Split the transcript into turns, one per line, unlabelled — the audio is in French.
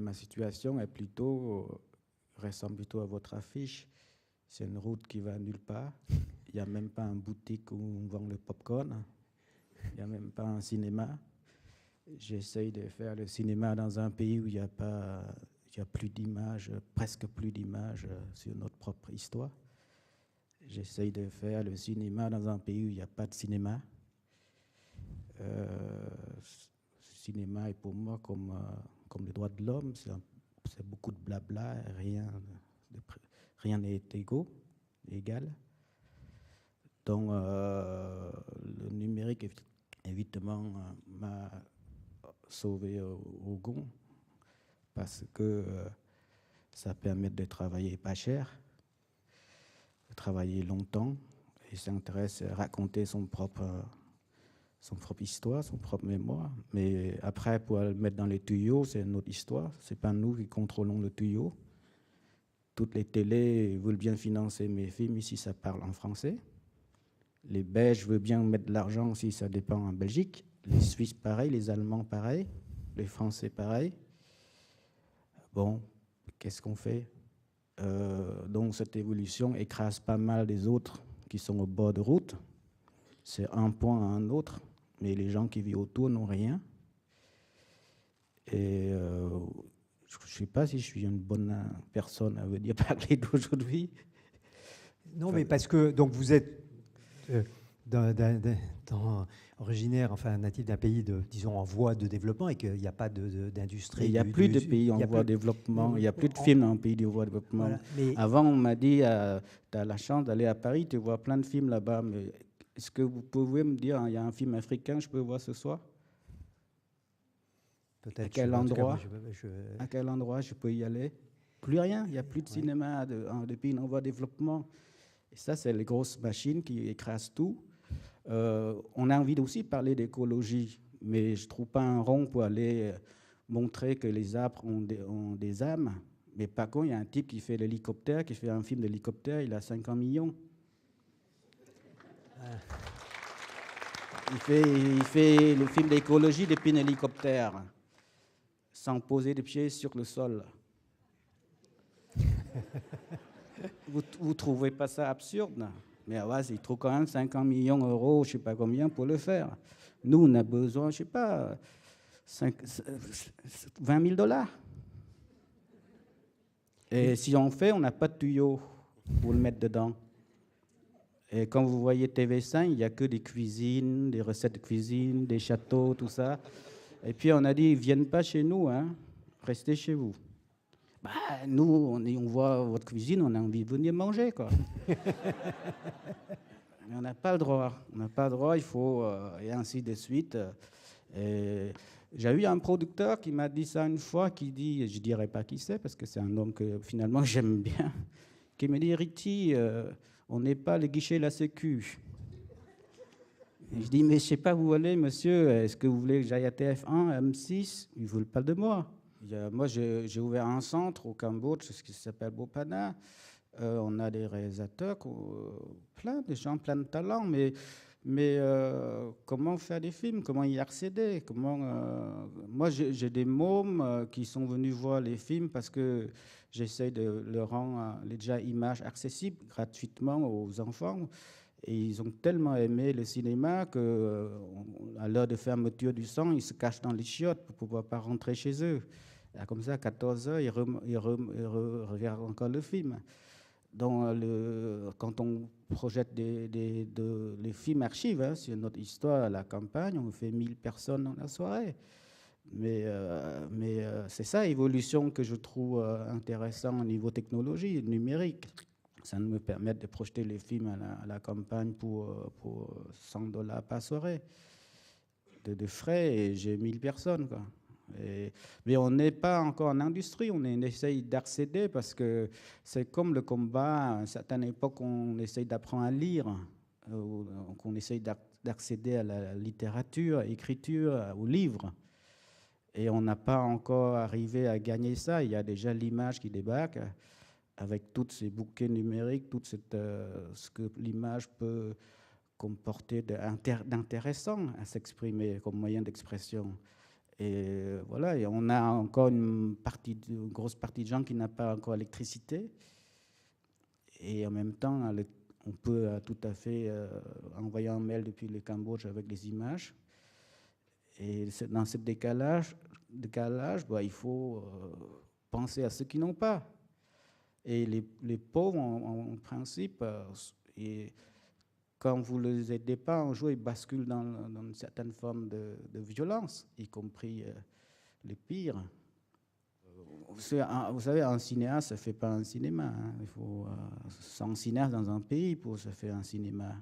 ma situation est ressemble plutôt à votre affiche. C'est une route qui va nulle part. Il n'y a même pas une boutique où on vend le popcorn. Il n'y a même pas un cinéma. J'essaye de faire le cinéma dans un pays où il n'y a plus d'images, presque plus d'images sur notre propre histoire. J'essaye de faire le cinéma dans un pays où il n'y a pas de cinéma. Le cinéma est pour moi comme le droit de l'homme, c'est beaucoup de blabla, rien n'est égal. Donc le numérique évidemment m'a sauvé au gond parce que ça permet de travailler pas cher, de travailler longtemps et s'intéresse à raconter son propre histoire, son propre mémoire. Mais après, pour le mettre dans les tuyaux, c'est une autre histoire. C'est pas nous qui contrôlons le tuyau. Toutes les télés veulent bien financer mes films ici, ça parle en français. Les Belges veulent bien mettre de l'argent si ça dépend en Belgique. Les Suisses, pareil. Les Allemands, pareil. Les Français, pareil. Bon, qu'est-ce qu'on fait? Donc, cette évolution écrase pas mal des autres qui sont au bord de route. C'est un point à un autre, mais les gens qui vivent autour n'ont rien. Et je ne sais pas si je suis une bonne personne à venir parler d'aujourd'hui.
Non, mais parce que donc vous êtes originaire, enfin natif d'un pays disons en voie de développement et qu'il n'y a pas d'industrie.
Il n'y a plus de pays en voie de développement, il n'y a plus de films en pays de voie de développement. Voilà, avant, on m'a dit, tu as la chance d'aller à Paris, tu vois plein de films là-bas, mais est-ce que vous pouvez me dire, il y a un film africain, je peux voir ce soir?
Peut-être.
À quel endroit je peux y aller? Plus rien, il n'y a plus de cinéma de pays en voie de développement. Et ça, c'est les grosses machines qui écrasent tout. On a envie aussi de parler d'écologie, mais je ne trouve pas un rond pour aller montrer que les arbres ont des âmes. Mais par contre, il y a un type qui fait l'hélicoptère, qui fait un film d'hélicoptère, il a 50 millions. Il fait le film d'écologie depuis un hélicoptère, sans poser les pieds sur le sol. Vous ne trouvez pas ça absurde? Mais ouais, il trouve quand même 50 millions d'euros, je ne sais pas combien, pour le faire. Nous, on a besoin, je ne sais pas, 20 000 $. Et si on fait, on n'a pas de tuyau pour le mettre dedans. Et quand vous voyez TV5, il n'y a que des cuisines, des recettes de cuisine, des châteaux, tout ça. Et puis on a dit, ils ne viennent pas chez nous, hein, restez chez vous. Bah, nous, on voit votre cuisine, on a envie de venir manger, quoi. Mais on n'a pas le droit. On n'a pas le droit, il faut... et ainsi de suite. J'ai eu un producteur qui m'a dit ça une fois, qui dit, je ne dirais pas qui c'est, parce que c'est un homme que finalement j'aime bien, qui me dit, Riti, on n'est pas le guichet de la Sécu. Et je dis, mais je ne sais pas où vous allez, monsieur. Est-ce que vous voulez que j'aille à TF1, M6? Ils ne veulent pas de moi. Moi, j'ai ouvert un centre au Cambodge, ce qui s'appelle Bopana. On a des réalisateurs, plein de gens, plein de talents, mais comment faire des films? Comment y accéder? Moi, j'ai des mômes qui sont venus voir les films parce que j'essaie de leur rendre les images accessibles gratuitement aux enfants. Et ils ont tellement aimé le cinéma qu'à l'heure de fermeture du sang, ils se cachent dans les chiottes pour ne pouvoir pas rentrer chez eux. Et comme ça, à 14h, ils regardent encore le film. Donc, quand on projette les films archives, hein, sur notre histoire à la campagne, on fait 1000 personnes dans la soirée. Mais c'est ça, l'évolution que je trouve intéressante au niveau technologie, numérique. Ça me permet de projeter les films à la campagne pour 100 $ par soirée de frais, et j'ai 1000 personnes, quoi. Mais on n'est pas encore en industrie, on essaye d'accéder parce que c'est comme le combat. À une certaine époque, on essaye d'apprendre à lire, on essaye d'accéder à la littérature, à l'écriture, aux livres. Et on n'a pas encore arrivé à gagner ça. Il y a déjà l'image qui débarque avec tous ces bouquets numériques, ce que l'image peut comporter d'intéressant à s'exprimer comme moyen d'expression. Et voilà, et on a encore une grosse partie de gens qui n'ont pas encore l'électricité. Et en même temps, on peut tout à fait envoyer un mail depuis le Cambodge avec les images. Et dans ce décalage bah, il faut penser à ceux qui n'ont pas. Et les pauvres, en principe, et quand vous ne les aidez pas, un jour, ils basculent dans une certaine forme de violence, y compris les pires. Vous savez, un cinéaste, ça ne fait pas un cinéma. Hein. Il faut 100 cinéastes dans un pays pour se faire un cinéma.